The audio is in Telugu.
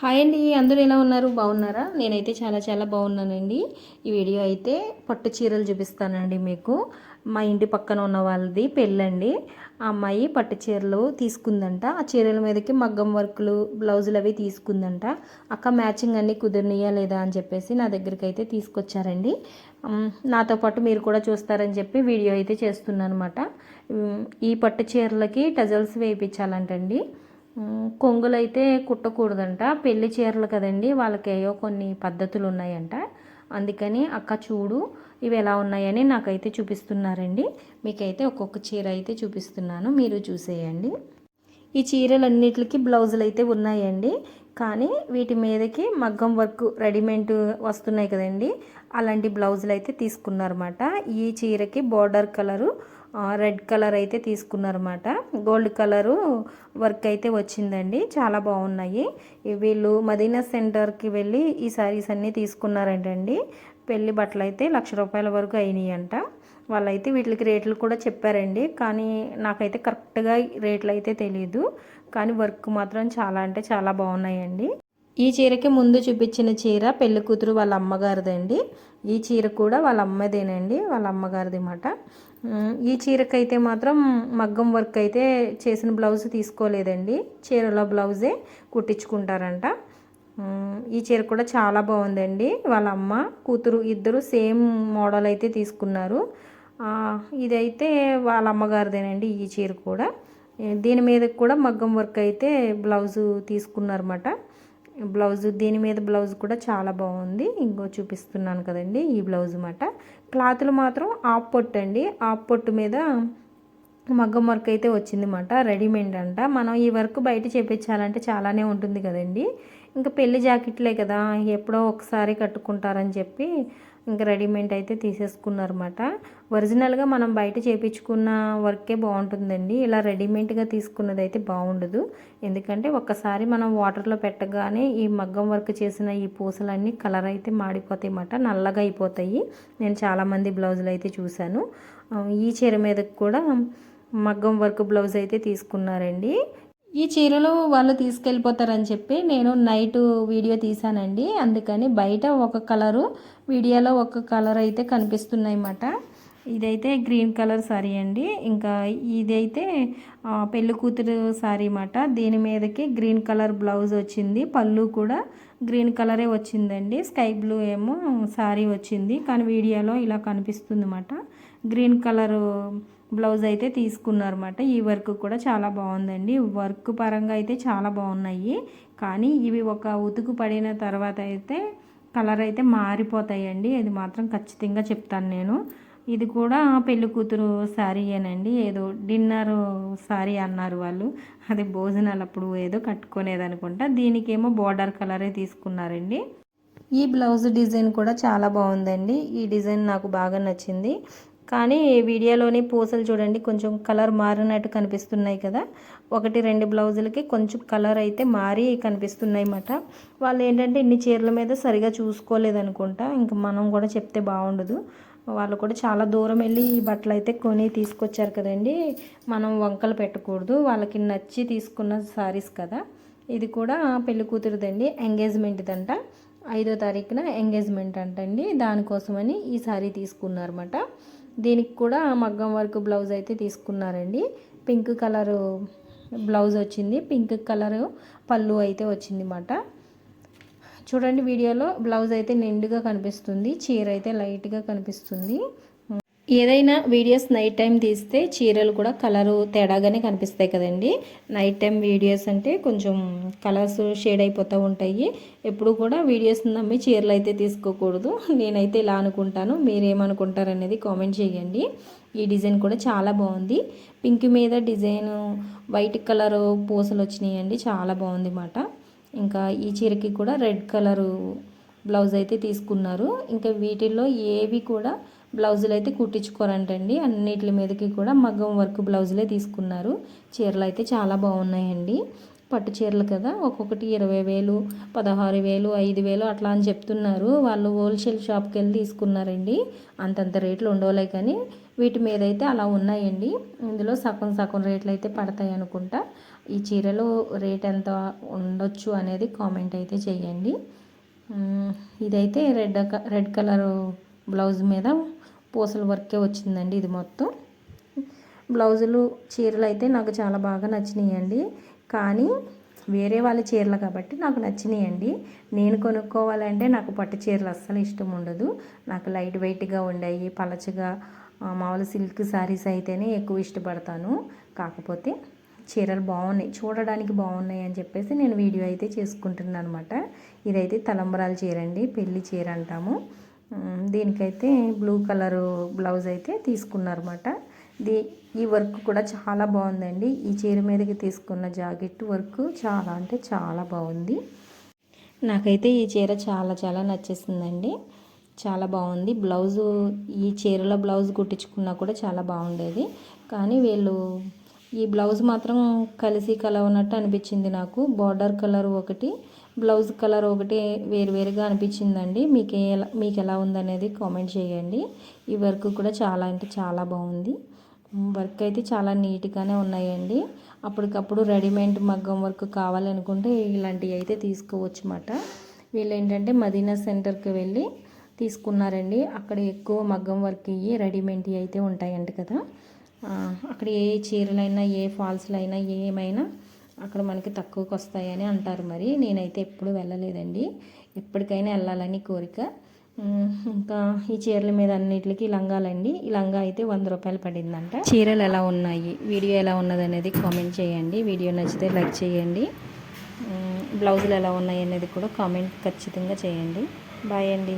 హాయ్ అండి, అందరూ ఎలా ఉన్నారు? బాగున్నారా? నేనైతే చాలా చాలా బాగున్నానండి. ఈ వీడియో అయితే పట్టు చీరలు చూపిస్తానండి మీకు. మా ఇంటి పక్కన ఉన్న వాళ్ళది పెళ్ళండి. ఆ అమ్మాయి పట్టు చీరలు తీసుకుందంట. ఆ చీరల మీదకి మగ్గం వర్కులు, బ్లౌజులు అవి తీసుకుందంట. అక్క మ్యాచింగ్ అన్నీ కుదిరినాయా లేదా అని చెప్పేసి నా దగ్గరికి అయితే తీసుకొచ్చారండి. నాతో పాటు మీరు కూడా చూస్తారని చెప్పి వీడియో అయితే చేస్తున్నాను అనమాట. ఈ పట్టు చీరలకి టజల్స్ వేయించాలంటండి. కొంగులైతే కుట్టకూడదంట. పెళ్లి చీరలు కదండి, వాళ్ళకి ఏవో కొన్ని పద్ధతులు ఉన్నాయంట. అందుకని అక్క చూడు ఇవి ఎలా ఉన్నాయని నాకైతే చూపిస్తున్నారండి. మీకైతే ఒక్కొక్క చీర అయితే చూపిస్తున్నాను, మీరు చూసేయండి. ఈ చీరలన్నిటికి బ్లౌజులు అయితే ఉన్నాయండి. కానీ వీటి మీదకి మగ్గం వర్క్ రెడీమేడ్ వస్తున్నాయి కదండి, అలాంటి బ్లౌజులు అయితే తీసుకున్నారన్నమాట. ఈ చీరకి బోర్డర్ కలరు రెడ్ కలర్ అయితే తీసుకున్నారన్నమాట. గోల్డ్ కలరు వర్క్ అయితే వచ్చిందండి. చాలా బాగున్నాయి. వీళ్ళు మదీనా సెంటర్కి వెళ్ళి ఈ శారీస్ అన్నీ తీసుకున్నారంటండి. పెళ్లి బట్టలు అయితే ₹1,00,000 వరకు అయినాయి అంట. వాళ్ళైతే వీటికి రేట్లు కూడా చెప్పారండి. కానీ నాకైతే కరెక్ట్గా రేట్లు అయితే తెలియదు. కానీ వర్క్ మాత్రం చాలా అంటే చాలా బాగున్నాయండి. ఈ చీరకి ముందు చూపించిన చీర పెళ్లి కూతురు వాళ్ళ అమ్మగారిదండి. ఈ చీర కూడా వాళ్ళ అమ్మదేనండి, వాళ్ళ అమ్మగారిది అన్నమాట. ఈ చీరకైతే మాత్రం మగ్గం వర్క్ అయితే చేసిన బ్లౌజ్ తీసుకోలేదండి. చీరలో బ్లౌజే కుట్టించుకుంటారంట. ఈ చీర కూడా చాలా బాగుందండి. వాళ్ళ అమ్మ కూతురు ఇద్దరు సేమ్ మోడల్ అయితే తీసుకున్నారు. ఇదైతే వాళ్ళ అమ్మగారిదేనండి ఈ చీర కూడా. దీని మీద కూడా మగ్గం వర్క్ అయితే బ్లౌజు తీసుకున్నారన్నమాట. బ్లౌజు దీని మీద బ్లౌజ్ కూడా చాలా బాగుంది. ఇంకో చూపిస్తున్నాను కదండి, ఈ బ్లౌజ్ అన్నమాట. క్లాతులు మాత్రం ఆఫ్ పొట్టు అండి. ఆఫ్ పొట్టు మీద మగ్గం వర్క్ అయితే వచ్చిందన్నమాట. రెడీమేడ్ అంట. మనం ఈ వర్క్ బయట చేయించాలంటే చాలానే ఉంటుంది కదండి. ఇంకా పెళ్లి జాకెట్లే కదా, ఎప్పుడో ఒకసారి కట్టుకుంటారని చెప్పి ఇంకా రెడీమేడ్ అయితే తీసేసుకున్నారన్నమాట. ఒరిజినల్గా మనం బయట చేయించుకున్న వర్కే బాగుంటుందండి. ఇలా రెడీమేడ్గా తీసుకున్నది అయితే బాగుండదు. ఎందుకంటే ఒక్కసారి మనం వాటర్లో పెట్టగానే ఈ మగ్గం వర్క్ చేసిన ఈ పూసలన్నీ కలర్ అయితే మాడిపోతాయి అన్నమాట, నల్లగా అయిపోతాయి. నేను చాలామంది బ్లౌజులు అయితే చూశాను. ఈ చీర మీదకి కూడా మగ్గం వర్క్ బ్లౌజ్ అయితే తీసుకున్నారండి. ఈ చీరలు వాళ్ళు తీసుకెళ్ళిపోతారని చెప్పి నేను నైట్ వీడియో తీసానండి. అందుకని బయట ఒక కలరు, వీడియోలో ఒక కలర్ అయితే కనిపిస్తున్నాయి అన్నమాట. ఇదైతే గ్రీన్ కలర్ శారీ అండి. ఇంకా ఇదైతే పెళ్లి కూతురు శారీ అన్నమాట. దీని మీదకి గ్రీన్ కలర్ బ్లౌజ్ వచ్చింది. పళ్ళు కూడా గ్రీన్ కలరే వచ్చిందండి. స్కై బ్లూ ఏమో శారీ వచ్చింది, కానీ వీడియోలో ఇలా కనిపిస్తుంది అన్నమాట. గ్రీన్ కలరు బ్లౌజ్ అయితే తీసుకున్నారన్నమాట. ఈ వర్క్ కూడా చాలా బాగుందండి. వర్క్ పరంగా అయితే చాలా బాగున్నాయి. కానీ ఇవి ఒక ఉతుకు పడిన తర్వాత అయితే కలర్ అయితే మారిపోతాయండి. అది మాత్రం ఖచ్చితంగా చెప్తాను నేను. ఇది కూడా పెళ్లి కూతురు శారీయేనండి. ఏదో డిన్నర్ శారీ అన్నారు వాళ్ళు. అది భోజనాలు అప్పుడు ఏదో కట్టుకునేది అనుకుంటా. దీనికేమో బోర్డర్ కలరే తీసుకున్నారండి. ఈ బ్లౌజ్ డిజైన్ కూడా చాలా బాగుందండి. ఈ డిజైన్ నాకు బాగా నచ్చింది. కానీ వీడియోలోని పూసలు చూడండి, కొంచెం కలర్ మారినట్టు కనిపిస్తున్నాయి కదా. 1-2 బ్లౌజులకి కొంచెం కలర్ అయితే మారి కనిపిస్తున్నాయి అన్నమాట. వాళ్ళు ఏంటంటే ఇన్ని చీరల మీద సరిగా చూసుకోలేదనుకుంటా. ఇంక మనం కూడా చెప్తే బాగుండదు. వాళ్ళు కూడా చాలా దూరం వెళ్ళి ఈ బట్టలు అయితే కొని తీసుకొచ్చారు కదండి. మనం వంకలు పెట్టకూడదు. వాళ్ళకి నచ్చి తీసుకున్న శారీస్ కదా. ఇది కూడా పెళ్లి కూతురుదండి, ఎంగేజ్మెంట్దంట. 5వ తారీఖున ఎంగేజ్మెంట్ అంటండి. దానికోసమని ఈ శారీ తీసుకున్నారన్నమాట. దీనికి కూడా మగ్గం వర్క్ బ్లౌజ్ అయితే తీసుకున్నారండి. పింక్ కలరు బ్లౌజ్ వచ్చింది, పింక్ కలరు పళ్ళు అయితే వచ్చింది అన్నమాట. చూడండి వీడియోలో బ్లౌజ్ అయితే నిండుగా కనిపిస్తుంది, చీర అయితే లైట్గా కనిపిస్తుంది. ఏదైనా వీడియోస్ నైట్ టైం తీస్తే చీరలు కూడా కలరు తేడాగానే కనిపిస్తాయి కదండి. నైట్ టైం వీడియోస్ అంటే కొంచెం కలర్స్ షేడ్ అయిపోతూ ఉంటాయి. ఎప్పుడు కూడా వీడియోస్ నమ్మి చీరలు అయితే తీసుకోకూడదు. నేనైతే ఇలా అనుకుంటాను, మీరేమనుకుంటారు అనేది కామెంట్ చేయండి. ఈ డిజైన్ కూడా చాలా బాగుంది. పింక్ మీద డిజైన్ వైట్ కలరు పూసలు వచ్చినాయండి, చాలా బాగుంది అన్నమాట. ఇంకా ఈ చీరకి కూడా రెడ్ కలరు బ్లౌజ్ అయితే తీసుకున్నారు. ఇంకా వీటిల్లో ఏవి కూడా బ్లౌజులు అయితే కుట్టించుకోరంటండి. అన్నిటి మీదకి కూడా మగ్గం వర్క్ బ్లౌజులే తీసుకున్నారు. చీరలు అయితే చాలా బాగున్నాయండి. పట్టు చీరలు కదా, ఒక్కొక్కటి 20,000, 16,000, 5,000 అట్లా అని చెప్తున్నారు. వాళ్ళు హోల్సేల్ షాప్కి వెళ్ళి తీసుకున్నారండి. అంతంత రేట్లు ఉండవులే, కానీ వీటి మీద అయితే అలా ఉన్నాయండి. ఇందులో సగం సగం రేట్లు అయితే పడతాయి అనుకుంటా. ఈ చీరలు రేట్ ఎంత ఉండొచ్చు అనేది కామెంట్ అయితే చేయండి. ఇదైతే రెడ్ కలర్ బ్లౌజ్ మీద పూసల వర్కే వచ్చిందండి. ఇది మొత్తం బ్లౌజులు చీరలు అయితే నాకు చాలా బాగా నచ్చినాయండి. కానీ వేరే వాళ్ళ చీరలు కాబట్టి నాకు నచ్చినాయండి. నేను కొనుక్కోవాలంటే నాకు పట్టు చీరలు అస్సలు ఇష్టం ఉండదు. నాకు లైట్ వెయిట్గా ఉండయి, పలచగా మామూలు సిల్క్ శారీస్ అయితేనే ఎక్కువ ఇష్టపడతాను. కాకపోతే చీరలు బాగున్నాయి, చూడడానికి బాగున్నాయి అని చెప్పేసి నేను వీడియో అయితే చేసుకుంటున్నాను అనమాట. ఇదైతే తలంబరాల చీర అండి, పెళ్లి చీర అంటాము. దీనికైతే బ్లూ కలరు బ్లౌజ్ అయితే తీసుకున్నారన్నమాట. ఈ వర్క్ కూడా చాలా బాగుందండి. ఈ చీర మీదకి తీసుకున్న జాకెట్ వర్క్ చాలా అంటే చాలా బాగుంది. నాకైతే ఈ చీర చాలా చాలా నచ్చేసిందండి. చాలా బాగుంది. బ్లౌజు ఈ చీరలో బ్లౌజ్ కుట్టించుకున్నా కూడా చాలా బాగుండేది. కానీ వీళ్ళు ఈ బ్లౌజ్ మాత్రం కలిసి కలవనట్టు అనిపించింది నాకు. బార్డర్ కలర్ ఒకటి, బ్లౌజ్ కలర్ ఒకటి వేరువేరుగా అనిపించిందండి. మీకు ఎలా ఉందనేది కామెంట్ చేయండి. ఈ వర్క్ కూడా చాలా అంటే చాలా బాగుంది. వర్క్ అయితే చాలా నీట్గానే ఉన్నాయండి. అప్పటికప్పుడు రెడీమేడ్ మగ్గం వర్క్ కావాలనుకుంటే ఇలాంటివి అయితే తీసుకోవచ్చు అన్నమాట. వీళ్ళు ఏంటంటే మదీనా సెంటర్కి వెళ్ళి తీసుకున్నారండి. అక్కడ ఎక్కువ మగ్గం వర్క్ ఇవి రెడీమేడ్ అయితే ఉంటాయంట కదా. అక్కడ ఏ చీరలైనా ఏ ఫాల్స్లు అయినా ఏమైనా అక్కడ మనకి తక్కువకి వస్తాయని అంటారు. మరి నేనైతే ఎప్పుడు వెళ్ళలేదండి, ఎప్పటికైనా వెళ్ళాలని కోరిక. ఇంకా ఈ చీరల మీద అన్నిటికీ లంగాలండి. ఈ లంగా అయితే 100 రూపాయలు పడిందంట. చీరలు ఎలా ఉన్నాయి, వీడియో ఎలా ఉన్నది అనేది కామెంట్ చేయండి. వీడియో నచ్చితే లైక్ చేయండి. బ్లౌజులు ఎలా ఉన్నాయి అనేది కూడా కామెంట్ ఖచ్చితంగా చేయండి. బాయ్ అండి.